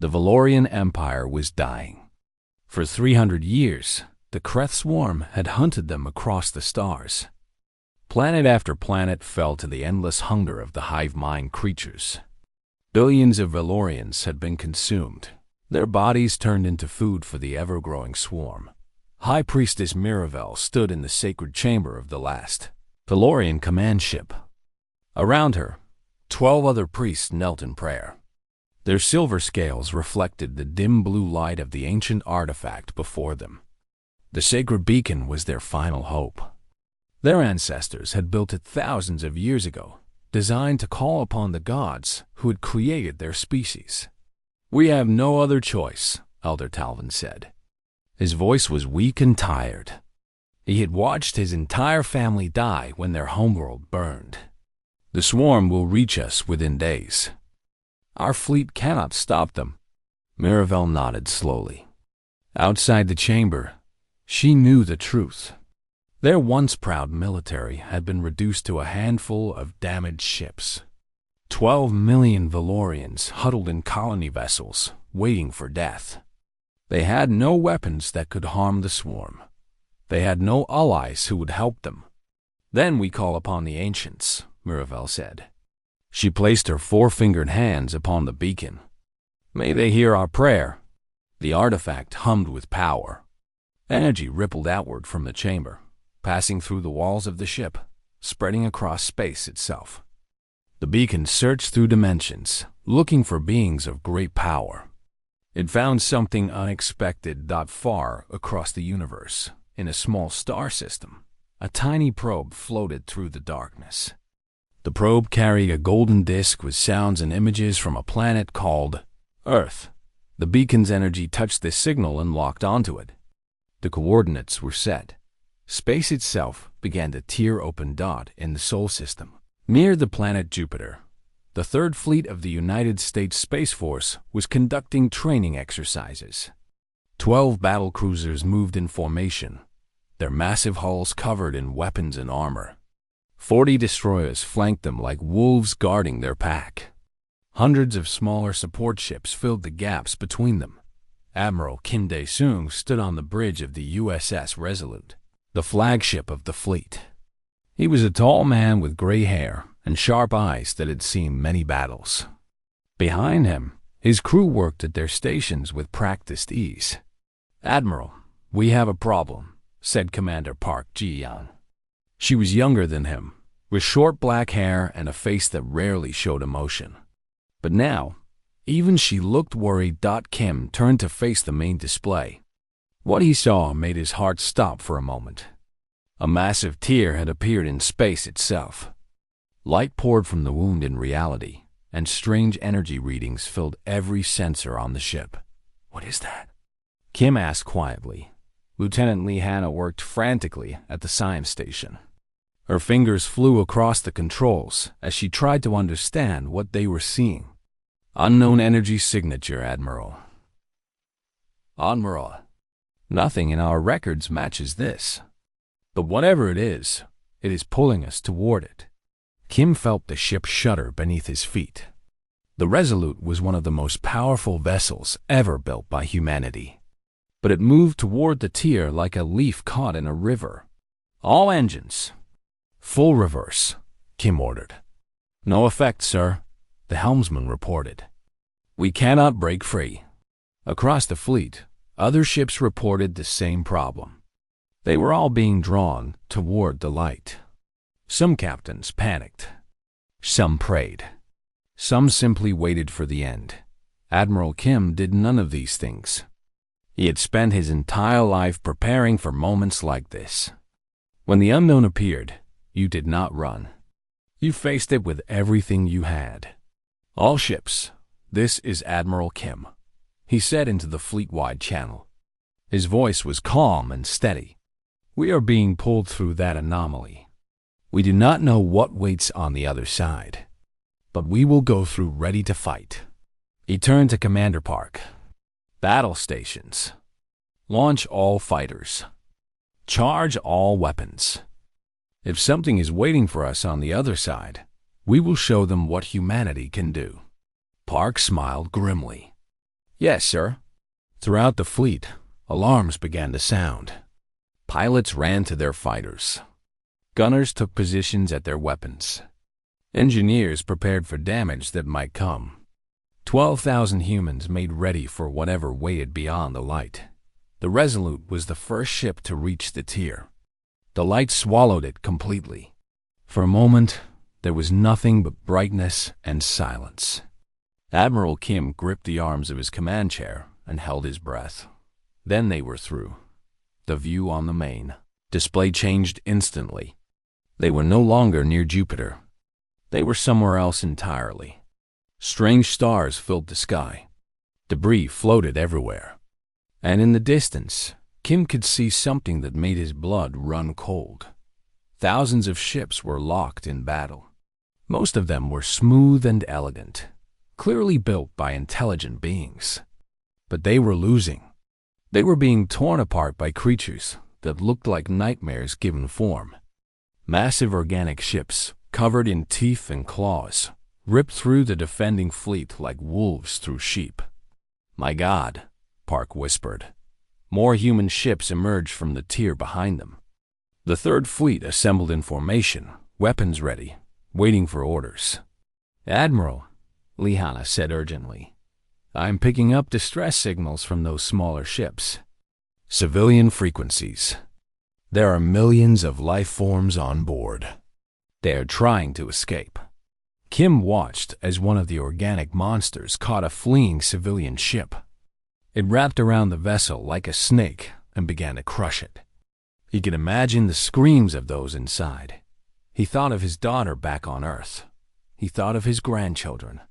The Valorian Empire was dying. For 300 years, the Kreth swarm had hunted them across the stars. Planet after planet fell to the endless hunger of the hive mind creatures. Billions of Valorians had been consumed, their bodies turned into food for the ever-growing swarm. High Priestess Miravel stood in the sacred chamber of the last Valorian command ship. Around her, 12 other priests knelt in prayer. Their silver scales reflected the dim blue light of the ancient artifact before them. The sacred beacon was their final hope. Their ancestors had built it thousands of years ago, designed to call upon the gods who had created their species. "We have no other choice," Elder Talvin said. His voice was weak and tired. He had watched his entire family die when their homeworld burned. "The swarm will reach us within days. Our fleet cannot stop them." Miravel nodded slowly. Outside the chamber, she knew the truth. Their once proud military had been reduced to a handful of damaged ships. 12 million Valorians huddled in colony vessels, waiting for death. They had no weapons that could harm the swarm. They had no allies who would help them. "Then we call upon the ancients," Miravel said. She placed her four-fingered hands upon the beacon. "May they hear our prayer." The artifact hummed with power. Energy rippled outward from the chamber, passing through the walls of the ship, spreading across space itself. The beacon searched through dimensions, looking for beings of great power. It found something unexpected far across the universe. In a small star system, a tiny probe floated through the darkness. The probe carried a golden disk with sounds and images from a planet called Earth. The beacon's energy touched this signal and locked onto it. The coordinates were set. Space itself began to tear open in the Sol system. Near the planet Jupiter, the Third Fleet of the United States Space Force was conducting training exercises. 12 battle cruisers moved in formation, their massive hulls covered in weapons and armor. 40 destroyers flanked them like wolves guarding their pack. Hundreds of smaller support ships filled the gaps between them. Admiral Kim Dae-sung stood on the bridge of the USS Resolute, the flagship of the fleet. He was a tall man with gray hair and sharp eyes that had seen many battles. Behind him, his crew worked at their stations with practiced ease. "Admiral, we have a problem," said Commander Park Ji-yeon. She was younger than him, with short black hair and a face that rarely showed emotion. But now, even she looked worried. Kim turned to face the main display. What he saw made his heart stop for a moment. A massive tear had appeared in space itself. Light poured from the wound in reality, and strange energy readings filled every sensor on the ship. "What is that?" Kim asked quietly. Lieutenant Lee Hanna worked frantically at the science station. Her fingers flew across the controls as she tried to understand what they were seeing. "Unknown energy signature, Admiral." "Admiral, nothing in our records matches this. But whatever it is pulling us toward it." Kim felt the ship shudder beneath his feet. The Resolute was one of the most powerful vessels ever built by humanity. But it moved toward the tier like a leaf caught in a river. "All engines. Full reverse," Kim ordered. "No effect, sir," the helmsman reported. "We cannot break free." Across the fleet, other ships reported the same problem. They were all being drawn toward the light. Some captains panicked. Some prayed. Some simply waited for the end. Admiral Kim did none of these things. He had spent his entire life preparing for moments like this. When the unknown appeared, you did not run. You faced it with everything you had. "All ships, this is Admiral Kim," he said into the fleet-wide channel. His voice was calm and steady. "We are being pulled through that anomaly. We do not know what waits on the other side, but we will go through ready to fight." He turned to Commander Park. "Battle stations. Launch all fighters. Charge all weapons. If something is waiting for us on the other side, we will show them what humanity can do." Park smiled grimly. Yes, sir. Throughout the fleet, alarms began to sound. Pilots ran to their fighters. Gunners took positions at their weapons. Engineers prepared for damage that might come. 12,000 humans made ready for whatever waited beyond the light. The Resolute was the first ship to reach the tier. The light swallowed it completely. For a moment, there was nothing but brightness and silence. Admiral Kim gripped the arms of his command chair and held his breath. Then they were through. The view on the main display changed instantly. They were no longer near Jupiter. They were somewhere else entirely. Strange stars filled the sky. Debris floated everywhere. And in the distance, Kim could see something that made his blood run cold. Thousands of ships were locked in battle. Most of them were smooth and elegant, clearly built by intelligent beings. But they were losing. They were being torn apart by creatures that looked like nightmares given form. Massive organic ships, covered in teeth and claws, ripped through the defending fleet like wolves through sheep. "My God," Park whispered. More human ships emerged from the tier behind them. The Third Fleet assembled in formation, weapons ready, waiting for orders. "Admiral," Liana said urgently, "I'm picking up distress signals from those smaller ships. Civilian frequencies. There are millions of life forms on board. They are trying to escape." Kim watched as one of the organic monsters caught a fleeing civilian ship. It wrapped around the vessel like a snake and began to crush it. He could imagine the screams of those inside. He thought of his daughter back on Earth. He thought of his grandchildren.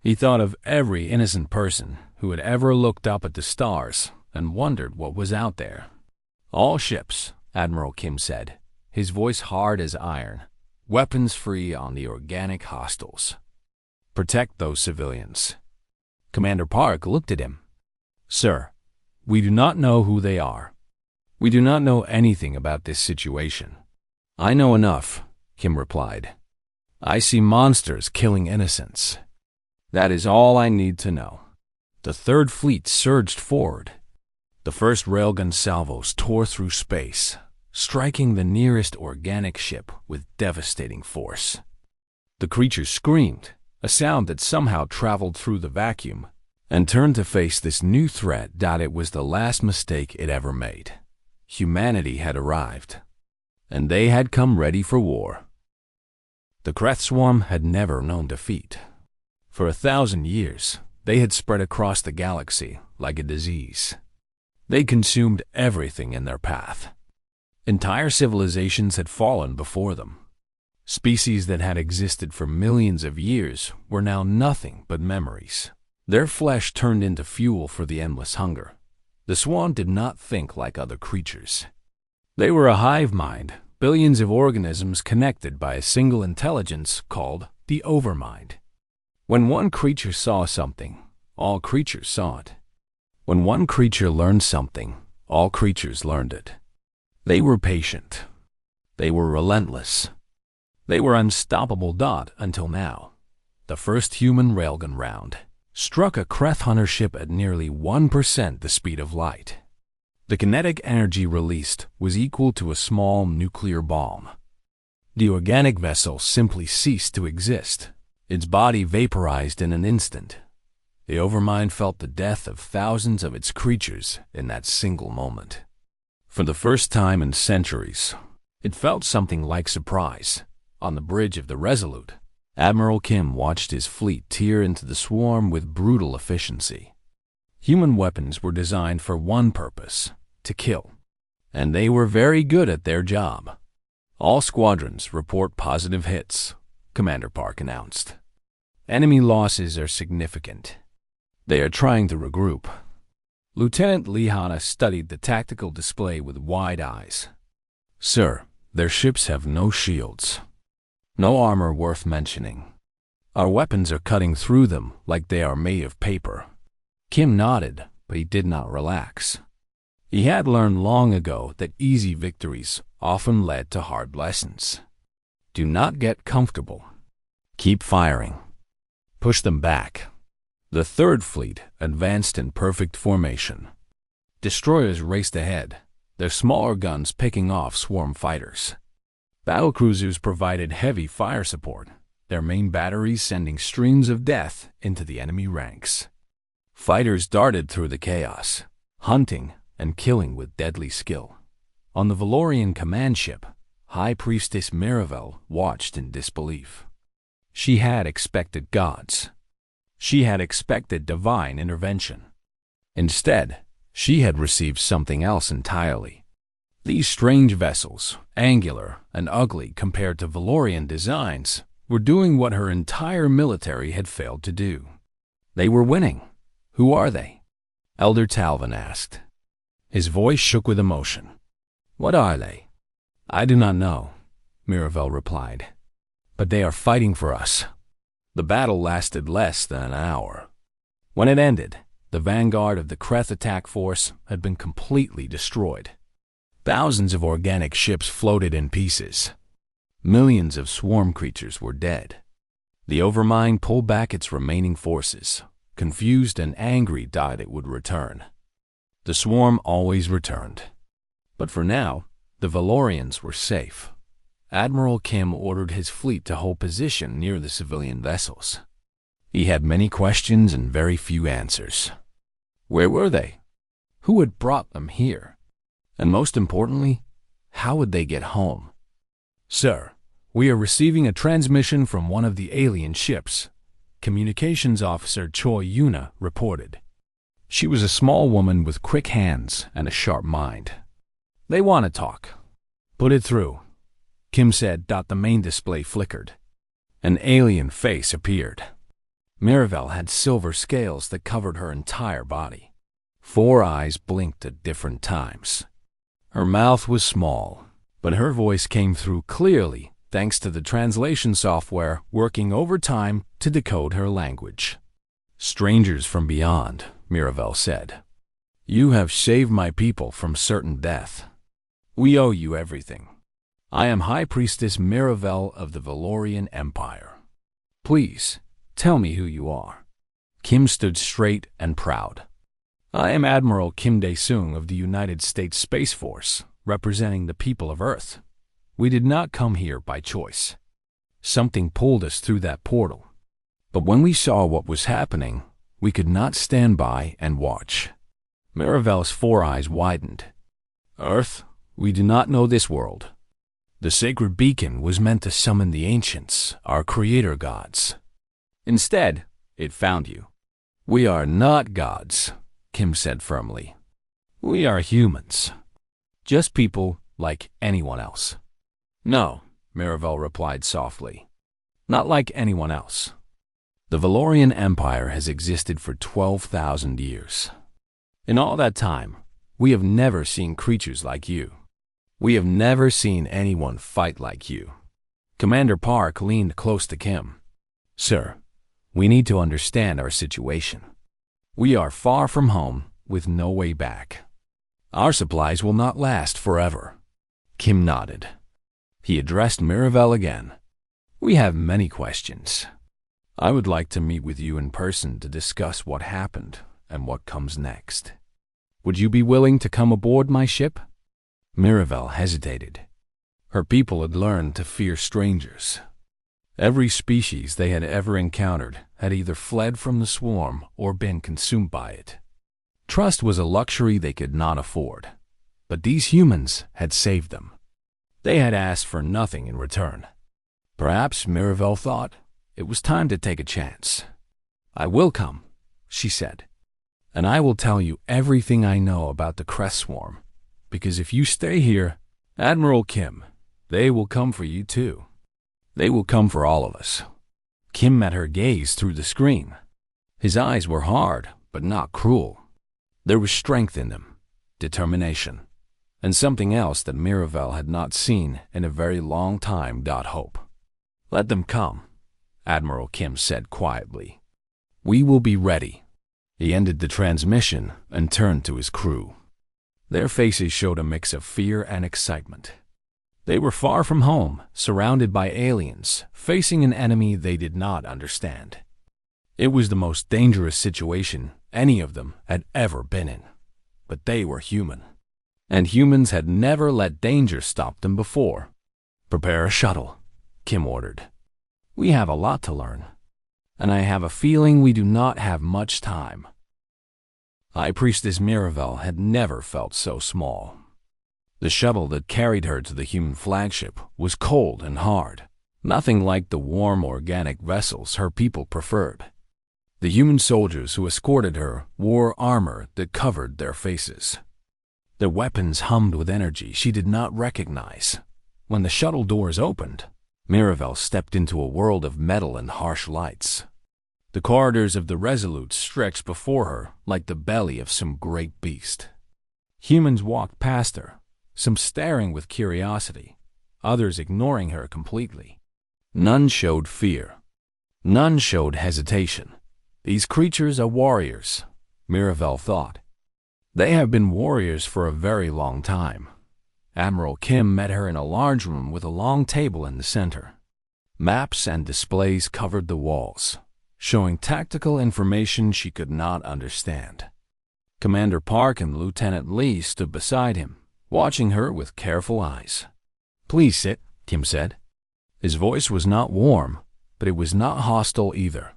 He thought of every innocent person who had ever looked up at the stars and wondered what was out there. "All ships," Admiral Kim said, his voice hard as iron, "weapons free on the organic hostiles. Protect those civilians." Commander Park looked at him. "Sir, we do not know who they are. We do not know anything about this situation." "I know enough," Kim replied. "I see monsters killing innocents. That is all I need to know." The Third Fleet surged forward. The first railgun salvos tore through space, striking the nearest organic ship with devastating force. The creature screamed, a sound that somehow traveled through the vacuum, and turned to face this new threat that it was the last mistake it ever made. Humanity had arrived, and they had come ready for war. The Kreth Swarm had never known defeat. For 1,000 years, they had spread across the galaxy like a disease. They consumed everything in their path. Entire civilizations had fallen before them. Species that had existed for millions of years were now nothing but memories. Their flesh turned into fuel for the endless hunger. The swarm did not think like other creatures. They were a hive mind, billions of organisms connected by a single intelligence called the Overmind. When one creature saw something, all creatures saw it. When one creature learned something, all creatures learned it. They were patient. They were relentless. They were unstoppable. Until now. The first human railgun round struck a Kreth hunter ship at nearly 1% the speed of light. The kinetic energy released was equal to a small nuclear bomb. The organic vessel simply ceased to exist. Its body vaporized in an instant. The Overmind felt the death of thousands of its creatures in that single moment. For the first time in centuries, it felt something like surprise. On the bridge of the Resolute, Admiral Kim watched his fleet tear into the swarm with brutal efficiency. Human weapons were designed for one purpose: to kill. And they were very good at their job. "All squadrons report positive hits," Commander Park announced. "Enemy losses are significant. They are trying to regroup." Lieutenant Liana studied the tactical display with wide eyes. "Sir, their ships have no shields. No armor worth mentioning. Our weapons are cutting through them like they are made of paper." Kim nodded, but he did not relax. He had learned long ago that easy victories often led to hard lessons. Do not get comfortable. Keep firing. Push them back. The third fleet advanced in perfect formation. Destroyers raced ahead, their smaller guns picking off swarm fighters. Battlecruisers provided heavy fire support, their main batteries sending streams of death into the enemy ranks. Fighters darted through the chaos, hunting and killing with deadly skill. On the Valorian command ship, High Priestess Miravel watched in disbelief. She had expected gods. She had expected divine intervention. Instead, she had received something else entirely. These strange vessels, angular and ugly compared to Valorian designs, were doing what her entire military had failed to do. They were winning. Who are they? Elder Talvin asked. His voice shook with emotion. What are they? I do not know, Miravel replied. But they are fighting for us. The battle lasted less than an hour. When it ended, the vanguard of the Kreth attack force had been completely destroyed. Thousands of organic ships floated in pieces. Millions of swarm creatures were dead. The Overmind pulled back its remaining forces, confused and angry that it would return. The swarm always returned. But for now, the Valorians were safe. Admiral Kim ordered his fleet to hold position near the civilian vessels. He had many questions and very few answers. Where were they? Who had brought them here? And most importantly, how would they get home? Sir, we are receiving a transmission from one of the alien ships, Communications Officer Choi Yuna reported. She was a small woman with quick hands and a sharp mind. They want to talk. Put it through, Kim said. The main display flickered. An alien face appeared. Miravel had silver scales that covered her entire body. 4 eyes blinked at different times. Her mouth was small, but her voice came through clearly thanks to the translation software working overtime to decode her language. Strangers from beyond, Miravel said. You have saved my people from certain death. We owe you everything. I am High Priestess Miravel of the Valorian Empire. Please, tell me who you are. Kim stood straight and proud. I am Admiral Kim Dae-sung of the United States Space Force, representing the people of Earth. We did not come here by choice. Something pulled us through that portal. But when we saw what was happening, we could not stand by and watch. Miravel's 4 eyes widened. Earth, we do not know this world. The sacred beacon was meant to summon the ancients, our creator gods. Instead, it found you. We are not gods, Kim said firmly. We are humans. Just people like anyone else. No, Miravel replied softly. Not like anyone else. The Valorian Empire has existed for 12,000 years. In all that time, we have never seen creatures like you. We have never seen anyone fight like you. Commander Park leaned close to Kim. Sir, we need to understand our situation. We are far from home with no way back. Our supplies will not last forever. Kim nodded. He addressed Miravel again. We have many questions. I would like to meet with you in person to discuss what happened and what comes next. Would you be willing to come aboard my ship? Miravel hesitated. Her people had learned to fear strangers. Every species they had ever encountered had either fled from the swarm or been consumed by it. Trust was a luxury they could not afford, but these humans had saved them. They had asked for nothing in return. Perhaps, Miravel thought, it was time to take a chance. I will come, she said, and I will tell you everything I know about the Kreth swarm, because if you stay here, Admiral Kim, they will come for you too. They will come for all of us. Kim met her gaze through the screen. His eyes were hard, but not cruel. There was strength in them, determination, and something else that Miravel had not seen in a very long time. Hope. Let them come, Admiral Kim said quietly. We will be ready. He ended the transmission and turned to his crew. Their faces showed a mix of fear and excitement. They were far from home, surrounded by aliens, facing an enemy they did not understand. It was the most dangerous situation any of them had ever been in. But they were human. And humans had never let danger stop them before. "Prepare a shuttle," Kim ordered. "We have a lot to learn. And I have a feeling we do not have much time." High Priestess Mirabelle had never felt so small. The shuttle that carried her to the human flagship was cold and hard, nothing like the warm organic vessels her people preferred. The human soldiers who escorted her wore armor that covered their faces. Their weapons hummed with energy she did not recognize. When the shuttle doors opened, Mirabelle stepped into a world of metal and harsh lights. The corridors of the Resolute stretched before her like the belly of some great beast. Humans walked past her, some staring with curiosity, others ignoring her completely. None showed fear. None showed hesitation. These creatures are warriors, Mirabelle thought. They have been warriors for a very long time. Admiral Kim met her in a large room with a long table in the center. Maps and displays covered the walls, showing tactical information she could not understand. Commander Park and Lieutenant Lee stood beside him, watching her with careful eyes. "Please sit," Kim said. His voice was not warm, but it was not hostile either.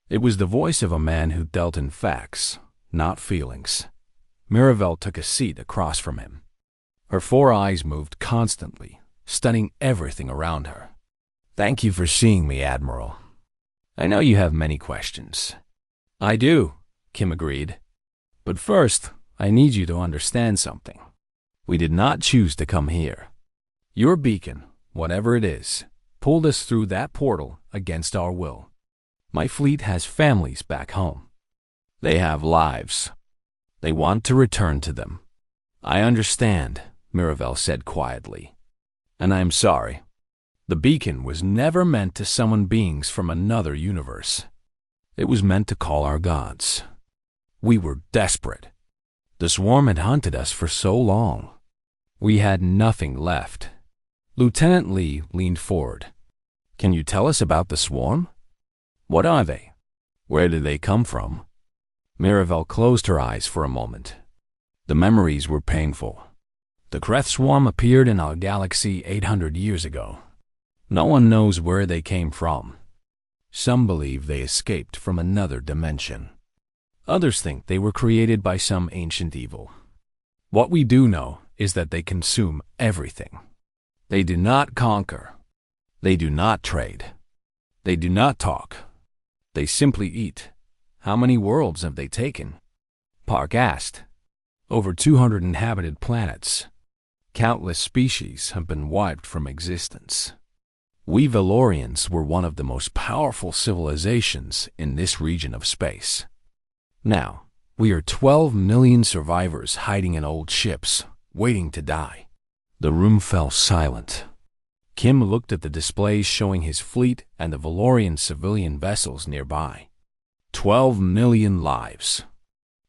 It was the voice of a man who dealt in facts, not feelings. Mirabelle took a seat across from him. Her four eyes moved constantly, studying everything around her. "Thank you for seeing me, Admiral. I know you have many questions." "I do," Kim agreed. "But first, I need you to understand something. We did not choose to come here. Your beacon, whatever it is, pulled us through that portal against our will. My fleet has families back home. They have lives. They want to return to them." "I understand," Mirabelle said quietly. "And I am sorry. The beacon was never meant to summon beings from another universe. It was meant to call our gods. We were desperate. The swarm had hunted us for so long. We had nothing left." Lieutenant Lee leaned forward. "Can you tell us about the swarm? What are they? Where did they come from?" Mirabelle closed her eyes for a moment. The memories were painful. The Kreth swarm appeared in our galaxy 800 years ago. No one knows where they came from. Some believe they escaped from another dimension. Others think they were created by some ancient evil. What we do know is that they consume everything. They do not conquer. They do not trade. They do not talk. They simply eat. How many worlds have they taken?" Park asked. "Over 200 inhabited planets. Countless species have been wiped from existence. We Valorians were one of the most powerful civilizations in this region of space. Now, we are 12 million survivors hiding in old ships, waiting to die." The room fell silent. Kim looked at the displays showing his fleet and the Valorian civilian vessels nearby. 12 million lives.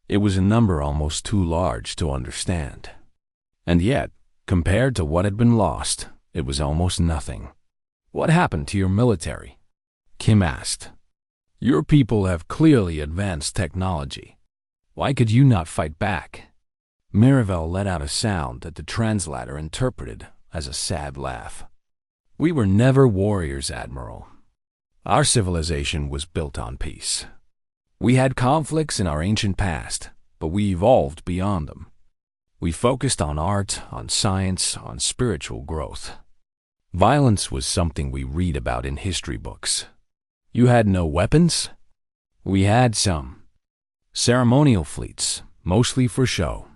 It was a number almost too large to understand. And yet, compared to what had been lost, it was almost nothing. "What happened to your military?" Kim asked. "Your people have clearly advanced technology. Why could you not fight back?" Mirabelle let out a sound that the translator interpreted as a sad laugh. "We were never warriors, Admiral. Our civilization was built on peace. We had conflicts in our ancient past, but we evolved beyond them. We focused on art, on science, on spiritual growth. Violence was something we read about in history books. You had no weapons? We had some. Ceremonial fleets, mostly for show.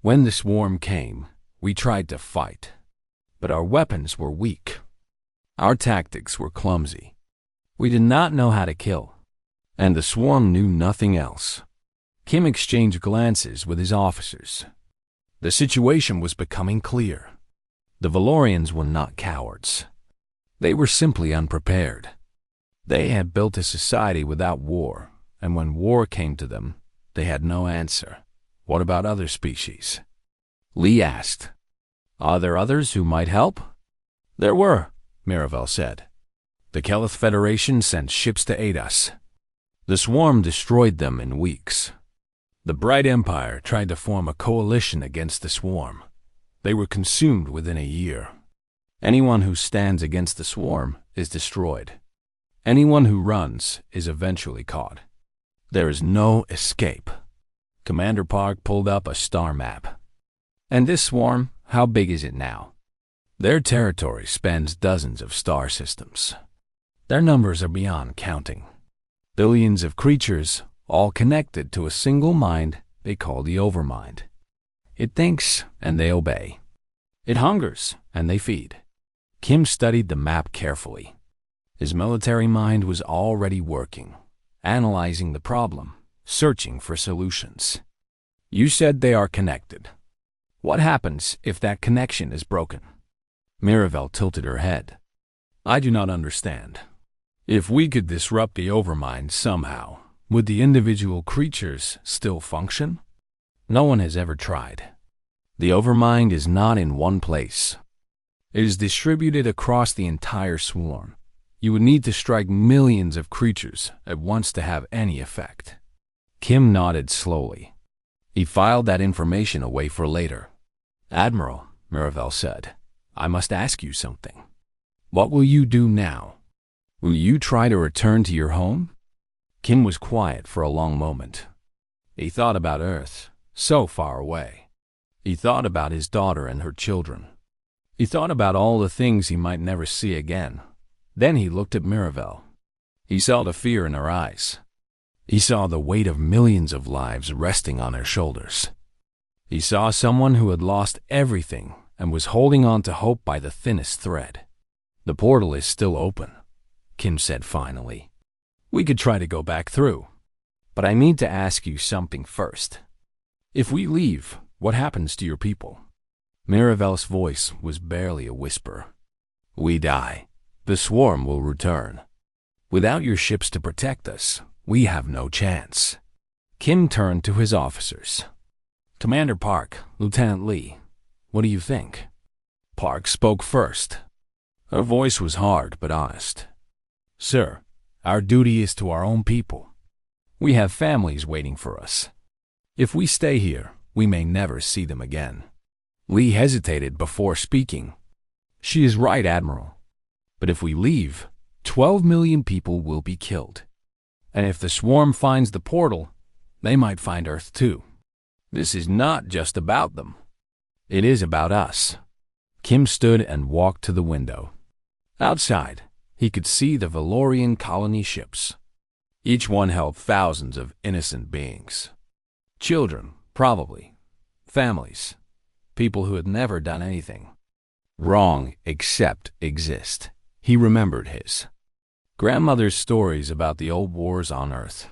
When the swarm came, we tried to fight, but our weapons were weak. Our tactics were clumsy. We did not know how to kill, and the swarm knew nothing else." Kim exchanged glances with his officers. The situation was becoming clear. The Valorians were not cowards. They were simply unprepared. They had built a society without war, and when war came to them, they had no answer. "What about other species?" Lee asked. "Are there others who might help?" "There were," Mirabelle said. "The Kelith Federation sent ships to aid us. The swarm destroyed them in weeks. The Bright Empire tried to form a coalition against the swarm. They were consumed within a year. Anyone who stands against the swarm is destroyed. Anyone who runs is eventually caught. There is no escape. Commander Park pulled up a star map. And this swarm, how big is it now? Their territory spans dozens of star systems. Their numbers are beyond counting. Billions of creatures, all connected to a single mind they call the Overmind. It thinks and they obey. It hungers and they feed. Kim studied the map carefully. His military mind was already working, analyzing the problem, searching for solutions. You said they are connected. What happens if that connection is broken? Mirabelle tilted her head. I do not understand. If we could disrupt the Overmind somehow, would the individual creatures still function? No one has ever tried. The Overmind is not in one place. It is distributed across the entire swarm. You would need to strike millions of creatures at once to have any effect. Kim nodded slowly. He filed that information away for later. Admiral, Mirabelle said, I must ask you something. What will you do now? Will you try to return to your home? Kim was quiet for a long moment. He thought about Earth, so far away. He thought about his daughter and her children. He thought about all the things he might never see again. Then he looked at Mirabelle. He saw the fear in her eyes. He saw the weight of millions of lives resting on her shoulders. He saw someone who had lost everything and was holding on to hope by the thinnest thread. The portal is still open, Kim said finally. We could try to go back through. But I need to ask you something first. If we leave, what happens to your people? Miravelle's voice was barely a whisper. We die. The swarm will return. Without your ships to protect us, we have no chance. Kim turned to his officers. Commander Park, Lieutenant Lee, what do you think? Park spoke first. Her voice was hard but honest. Sir, our duty is to our own people. We have families waiting for us. If we stay here, we may never see them again. Lee hesitated before speaking. She is right, Admiral. But if we leave, 12 million people will be killed. And if the swarm finds the portal, they might find Earth too. This is not just about them. It is about us. Kim stood and walked to the window. Outside, he could see the Valorian colony ships. Each one held thousands of innocent beings. Children, probably. Families. People who had never done anything wrong except exist. He remembered his grandmother's stories about the old wars on Earth.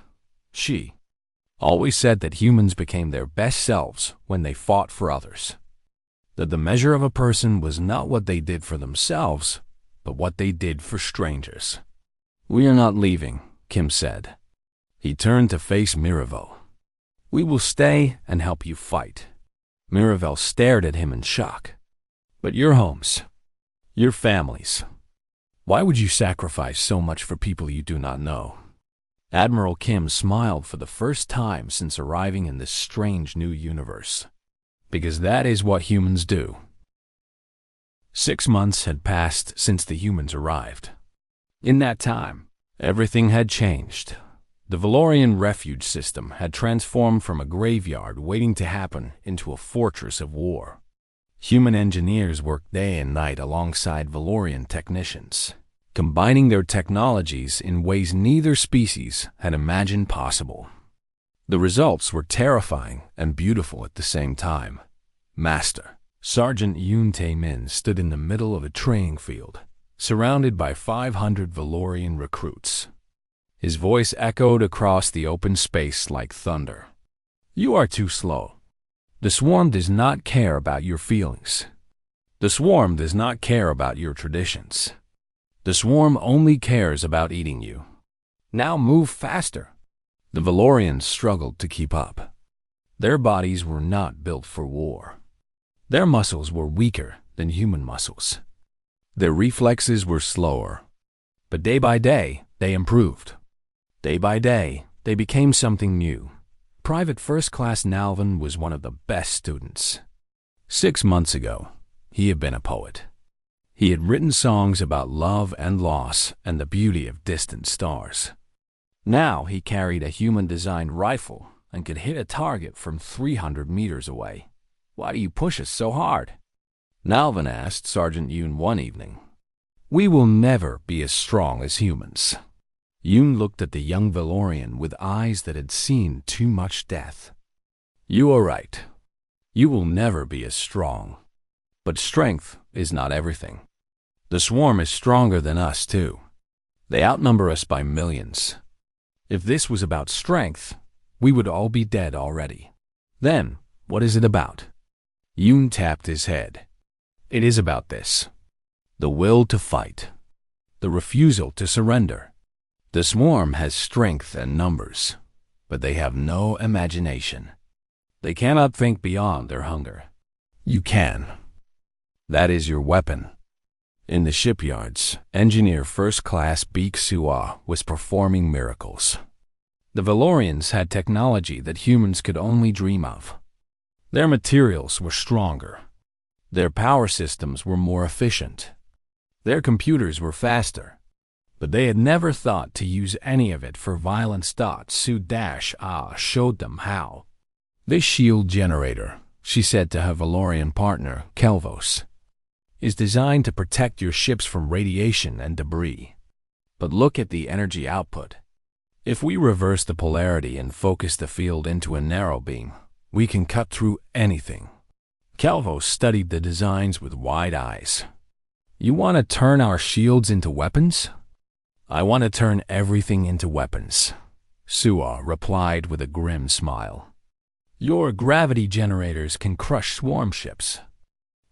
She always said that humans became their best selves when they fought for others. That the measure of a person was not what they did for themselves, but what they did for strangers. We are not leaving, Kim said. He turned to face Mirabelle. We will stay and help you fight. Mirabelle stared at him in shock. But your homes, your families, why would you sacrifice so much for people you do not know? Admiral Kim smiled for the first time since arriving in this strange new universe. Because that is what humans do. 6 months had passed since the humans arrived. In that time, everything had changed. The Valorian refuge system had transformed from a graveyard waiting to happen into a fortress of war. Human engineers worked day and night alongside Valorian technicians, combining their technologies in ways neither species had imagined possible. The results were terrifying and beautiful at the same time. Master Sergeant Yoon Tae-min stood in the middle of a training field, surrounded by 500 Valorian recruits. His voice echoed across the open space like thunder. You are too slow. The swarm does not care about your feelings. The swarm does not care about your traditions. The swarm only cares about eating you. Now move faster. The Valorians struggled to keep up. Their bodies were not built for war. Their muscles were weaker than human muscles. Their reflexes were slower. But day by day, they improved. Day by day, They became something new. Private First Class Nalvin was one of the best students. 6 months ago, he had been a poet. He had written songs about love and loss and the beauty of distant stars. Now he carried a human-designed rifle and could hit a target from 300 meters away. "Why do you push us so hard?" Nalvin asked Sergeant Yoon one evening. "We will never be as strong as humans." Yoon looked at the young Valorian with eyes that had seen too much death. "You are right. You will never be as strong. But strength is not everything. The swarm is stronger than us, too. They outnumber us by millions. If this was about strength, we would all be dead already. Then, what is it about?" Yoon tapped his head. "It is about this. The will to fight. The refusal to surrender. The swarm has strength and numbers, but they have no imagination. They cannot think beyond their hunger. You can. That is your weapon." In the shipyards, Engineer First Class Beek Sua was performing miracles. The Valorians had technology that humans could only dream of. Their materials were stronger. Their power systems were more efficient. Their computers were faster. But they had never thought to use any of it for violence. Su-Ah showed them how. "This shield generator," she said to her Valorian partner, Kelvos, "is designed to protect your ships from radiation and debris. But look at the energy output. If we reverse the polarity and focus the field into a narrow beam, we can cut through anything." Kelvos studied the designs with wide eyes. "You want to turn our shields into weapons?" "I want to turn everything into weapons," Sua replied with a grim smile. "Your gravity generators can crush swarm ships.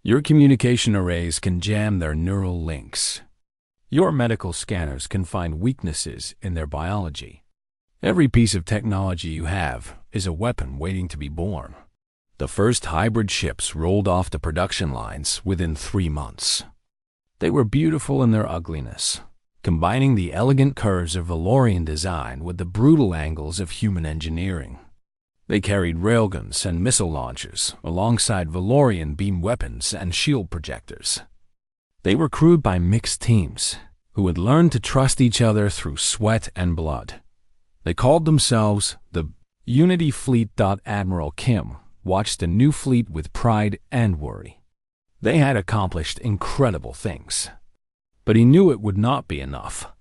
Your communication arrays can jam their neural links. Your medical scanners can find weaknesses in their biology. Every piece of technology you have is a weapon waiting to be born." The first hybrid ships rolled off the production lines within 3 months. They were beautiful in their ugliness, combining the elegant curves of Valorian design with the brutal angles of human engineering. They carried railguns and missile launchers alongside Valorian beam weapons and shield projectors. They were crewed by mixed teams who had learned to trust each other through sweat and blood. They called themselves the Unity Fleet. Admiral Kim watched the new fleet with pride and worry. They had accomplished incredible things. But he knew it would not be enough.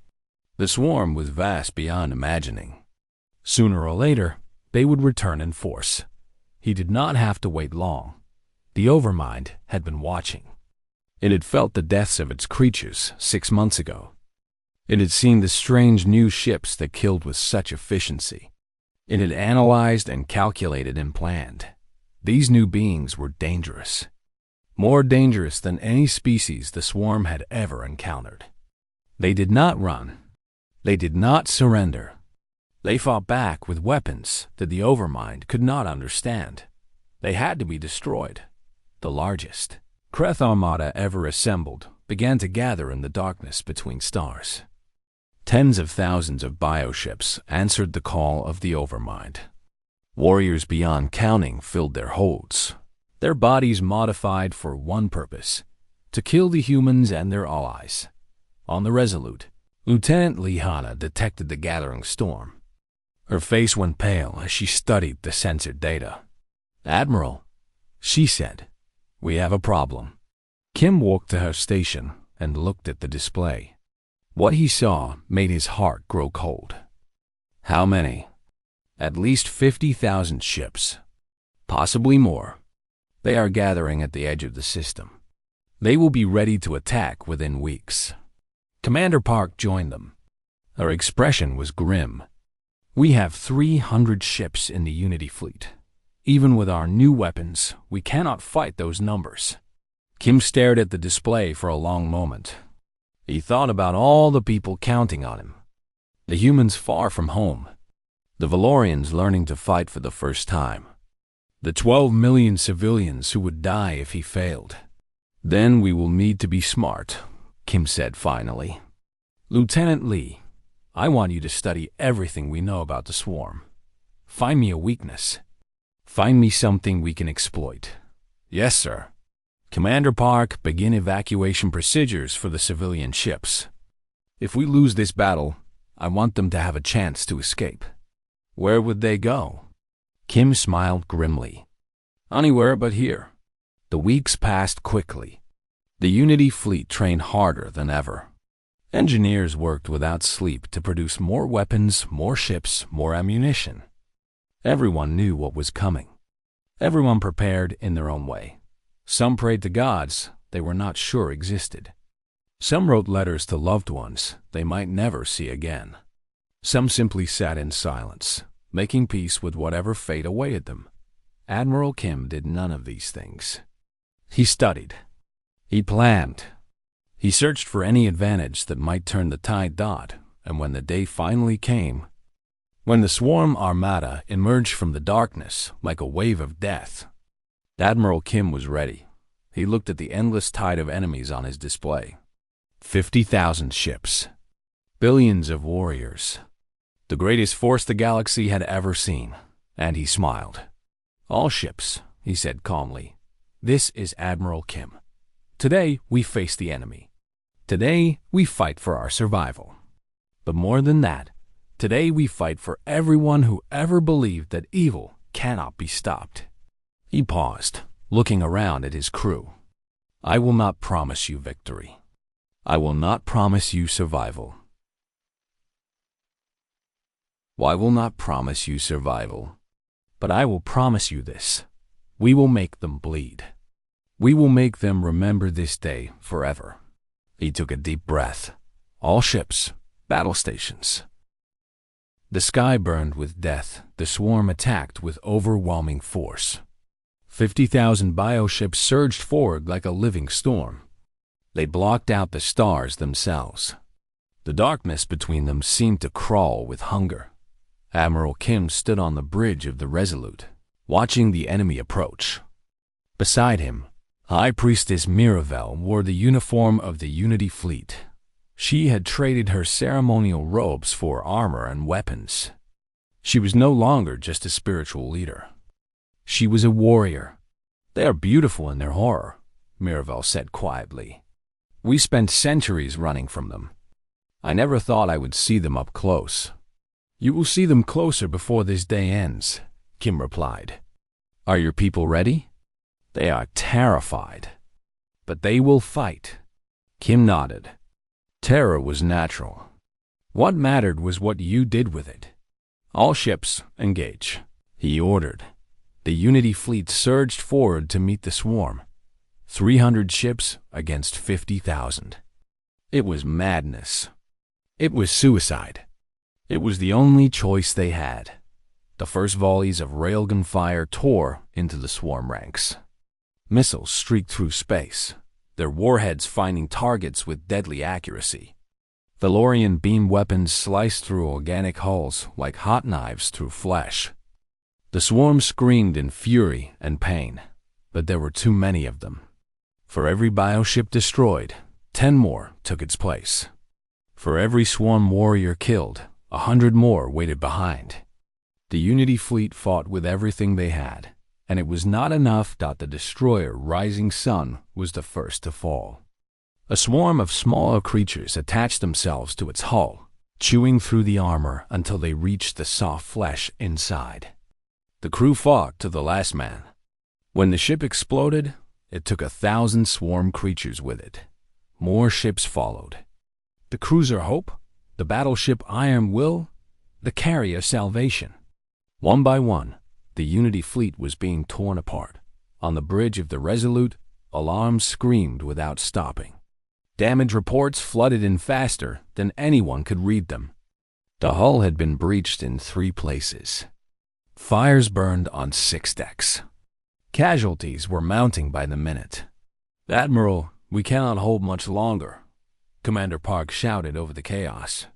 The swarm was vast beyond imagining. Sooner or later, they would return in force. He did not have to wait long. The Overmind had been watching. It had felt the deaths of its creatures 6 months ago. It had seen the strange new ships that killed with such efficiency. It had analyzed and calculated and planned. These new beings were dangerous. More dangerous than any species the swarm had ever encountered. They did not run. They did not surrender. They fought back with weapons that the Overmind could not understand. They had to be destroyed. The largest Kreth armada ever assembled began to gather in the darkness between stars. Tens of thousands of bioships answered the call of the Overmind. Warriors beyond counting filled their holds, their bodies modified for one purpose: to kill the humans and their allies. On the Resolute, Lieutenant Lihana detected the gathering storm. Her face went pale as she studied the censored data. "Admiral," she said, "we have a problem." Kim walked to her station and looked at the display. What he saw made his heart grow cold. How many? At least 50,000 ships. Possibly more. They are gathering at the edge of the system. They will be ready to attack within weeks. Commander Park joined them. Her expression was grim. "We have 300 ships in the Unity fleet. Even with our new weapons, we cannot fight those numbers." Kim stared at the display for a long moment. He thought about all the people counting on him. The humans far from home. The Valorians learning to fight for the first time. The 12 million civilians who would die if he failed. "Then we will need to be smart," Kim said finally. "Lieutenant Lee, I want you to study everything we know about the swarm. Find me a weakness. Find me something we can exploit. Yes, sir. Commander Park, begin evacuation procedures for the civilian ships. If we lose this battle, I want them to have a chance to escape. Where would they go? Kim smiled grimly. Anywhere but here. The weeks passed quickly. The Unity fleet trained harder than ever. Engineers worked without sleep to produce more weapons, more ships, more ammunition. Everyone knew what was coming. Everyone prepared in their own way. Some prayed to gods they were not sure existed. Some wrote letters to loved ones they might never see again. Some simply sat in silence, making peace with whatever fate awaited them. Admiral Kim did none of these things. He studied. He planned. He searched for any advantage that might turn the tide. And when the day finally came, when the swarm armada emerged from the darkness like a wave of death, Admiral Kim was ready. He looked at the endless tide of enemies on his display. 50,000 ships. Billions of warriors. The greatest force the galaxy had ever seen. And he smiled. All ships, he said calmly. This is Admiral Kim. Today we face the enemy. Today we fight for our survival. But more than that, today we fight for everyone who ever believed that evil cannot be stopped. He paused, looking around at his crew. I will not promise you victory. I will not promise you survival. I will not promise you survival. But I will promise you this. We will make them bleed. We will make them remember this day forever. He took a deep breath. All ships, battle stations. The sky burned with death. The swarm attacked with overwhelming force. 50,000 bioships surged forward like a living storm. They blocked out the stars themselves. The darkness between them seemed to crawl with hunger. Admiral Kim stood on the bridge of the Resolute, watching the enemy approach. Beside him, High Priestess Miravel wore the uniform of the Unity fleet. She had traded her ceremonial robes for armor and weapons. She was no longer just a spiritual leader. She was a warrior. They are beautiful in their horror, Miravel said quietly. We spent centuries running from them. I never thought I would see them up close. You will see them closer before this day ends, Kim replied. Are your people ready? They are terrified. But they will fight. Kim nodded. Terror was natural. What mattered was what you did with it. All ships, engage, he ordered. The Unity fleet surged forward to meet the swarm. 300 ships against 50,000. It was madness. It was suicide. It was the only choice they had. The first volleys of railgun fire tore into the swarm ranks. Missiles streaked through space, their warheads finding targets with deadly accuracy. Valorian beam weapons sliced through organic hulls like hot knives through flesh. The swarm screamed in fury and pain, but there were too many of them. For every bioship destroyed, 10 more took its place. For every swarm warrior killed, 100 more waited behind. The Unity fleet fought with everything they had, and it was not enough that the destroyer Rising Sun was the first to fall. A swarm of smaller creatures attached themselves to its hull, chewing through the armor until they reached the soft flesh inside. The crew fought to the last man. When the ship exploded, it took 1,000 swarm creatures with it. More ships followed. The cruiser Hope, the battleship Iron Will, the carrier Salvation. One by one, the Unity fleet was being torn apart. On the bridge of the Resolute, alarms screamed without stopping. Damage reports flooded in faster than anyone could read them. The hull had been breached in 3 places. Fires burned on 6 decks. Casualties were mounting by the minute. Admiral, we cannot hold much longer, Commander Park shouted over the chaos.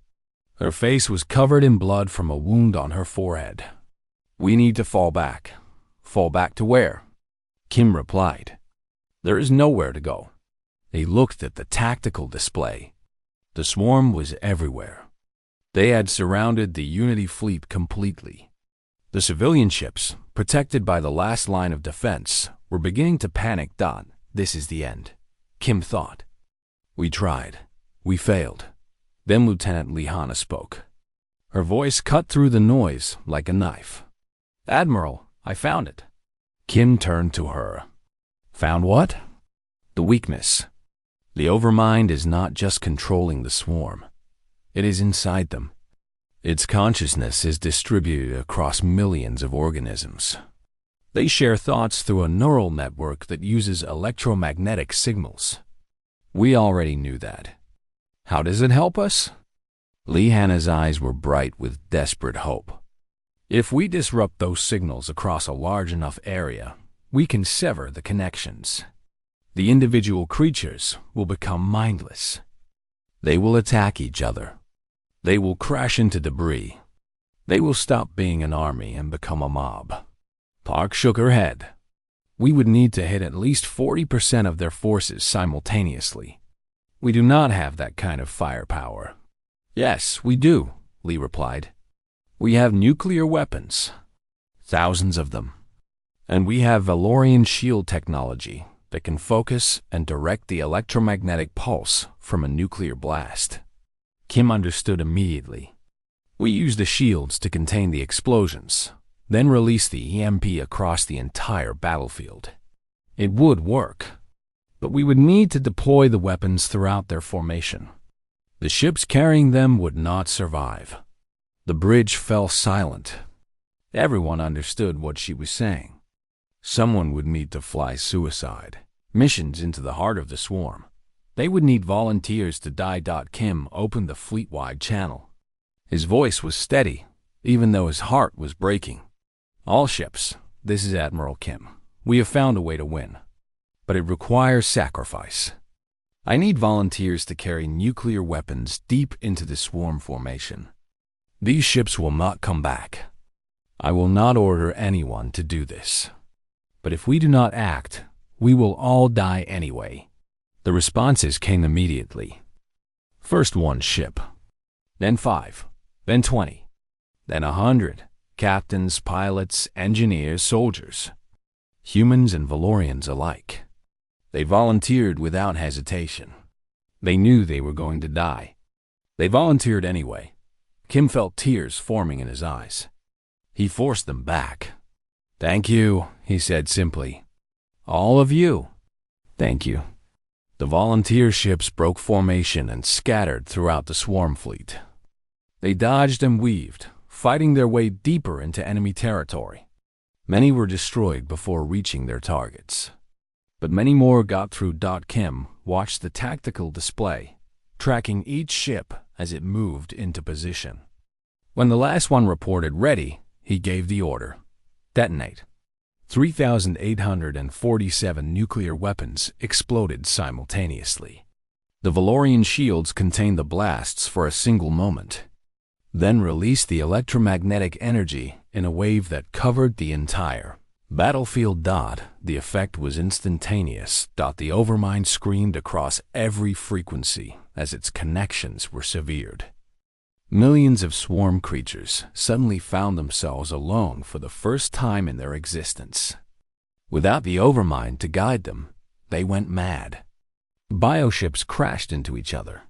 Her face was covered in blood from a wound on her forehead. We need to fall back. Fall back to where? Kim replied. There is nowhere to go. He looked at the tactical display. The swarm was everywhere. They had surrounded the Unity fleet completely. The civilian ships, protected by the last line of defense, were beginning to panic. This is the end, Kim thought. We tried. We failed. Then Lieutenant Lihana spoke. Her voice cut through the noise like a knife. Admiral, I found it. Kim turned to her. Found what? The weakness. The Overmind is not just controlling the swarm. It is inside them. Its consciousness is distributed across millions of organisms. They share thoughts through a neural network that uses electromagnetic signals. We already knew that. How does it help us? Lihana's eyes were bright with desperate hope. If we disrupt those signals across a large enough area, we can sever the connections. The individual creatures will become mindless. They will attack each other. They will crash into debris. They will stop being an army and become a mob. Park shook her head. We would need to hit at least 40% of their forces simultaneously. We do not have that kind of firepower. Yes, we do, Lee replied. We have nuclear weapons. Thousands of them. And we have Valorian shield technology that can focus and direct the electromagnetic pulse from a nuclear blast. Kim understood immediately. We use the shields to contain the explosions, then release the EMP across the entire battlefield. It would work, but we would need to deploy the weapons throughout their formation. The ships carrying them would not survive. The bridge fell silent. Everyone understood what she was saying. Someone would need to fly suicide missions into the heart of the swarm. They would need volunteers to die. Kim opened the fleet-wide channel. His voice was steady, even though his heart was breaking. All ships, this is Admiral Kim. We have found a way to win. But it requires sacrifice. I need volunteers to carry nuclear weapons deep into the swarm formation. These ships will not come back. I will not order anyone to do this. But if we do not act, we will all die anyway. The responses came immediately. First 1 ship, then 5, then 20, then 100. Captains, pilots, engineers, soldiers. Humans and Valorians alike. They volunteered without hesitation. They knew they were going to die. They volunteered anyway. Kim felt tears forming in his eyes. He forced them back. Thank you, he said simply. All of you. Thank you. The volunteer ships broke formation and scattered throughout the swarm fleet. They dodged and weaved, fighting their way deeper into enemy territory. Many were destroyed before reaching their targets. But many more got through. Kim watched the tactical display, tracking each ship as it moved into position. When the last one reported ready, he gave the order. Detonate. 3,847 nuclear weapons exploded simultaneously. The Valorian shields contained the blasts for a single moment, then released the electromagnetic energy in a wave that covered the entire battlefield. The effect was instantaneous. The Overmind screamed across every frequency as its connections were severed. Millions of swarm creatures suddenly found themselves alone for the first time in their existence. Without the Overmind to guide them, they went mad. Bioships crashed into each other.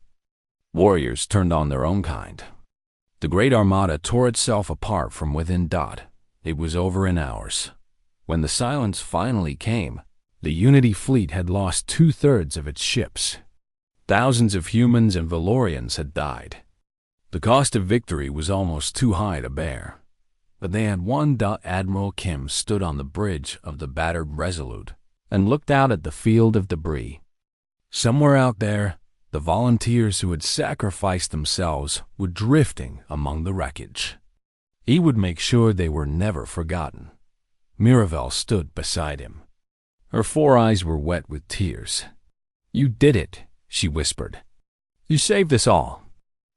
Warriors turned on their own kind. The Great Armada tore itself apart from within. It was over in hours. When the silence finally came, the Unity fleet had lost 2/3 of its ships. Thousands of humans and Valorians had died. The cost of victory was almost too high to bear. But they had won. Admiral Kim stood on the bridge of the battered Resolute and looked out at the field of debris. Somewhere out there, the volunteers who had sacrificed themselves were drifting among the wreckage. He would make sure they were never forgotten. Miravel stood beside him. Her 4 eyes were wet with tears. You did it, she whispered. You saved us all.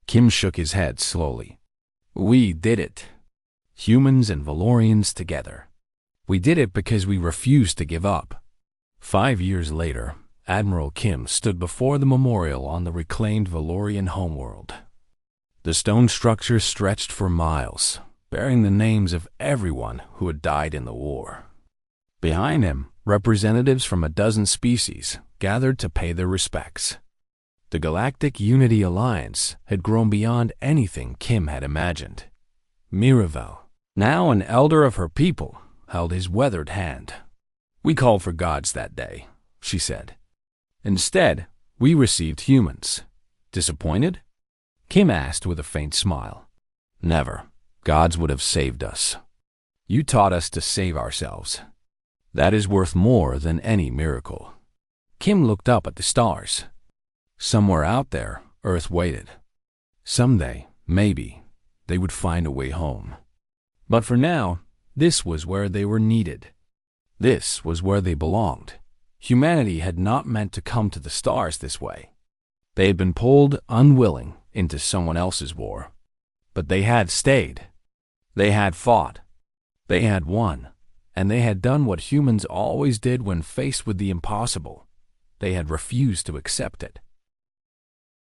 Kim shook his head slowly. We did it. Humans and Valorians together. We did it because we refused to give up. 5 years later, Admiral Kim stood before the memorial on the reclaimed Valorian homeworld. The stone structure stretched for miles, bearing the names of everyone who had died in the war. Behind him, representatives from a dozen species gathered to pay their respects. The Galactic Unity Alliance had grown beyond anything Kim had imagined. Miravel, now an elder of her people, held his weathered hand. "We called for gods that day," she said. "Instead, we received humans. Disappointed?" Kim asked with a faint smile. "Never. Gods would have saved us. You taught us to save ourselves. That is worth more than any miracle." Kim looked up at the stars. Somewhere out there, Earth waited. Someday, maybe, they would find a way home. But for now, this was where they were needed. This was where they belonged. Humanity had not meant to come to the stars this way. They had been pulled unwilling into someone else's war. But they had stayed. They had fought. They had won. And they had done what humans always did when faced with the impossible. They had refused to accept it.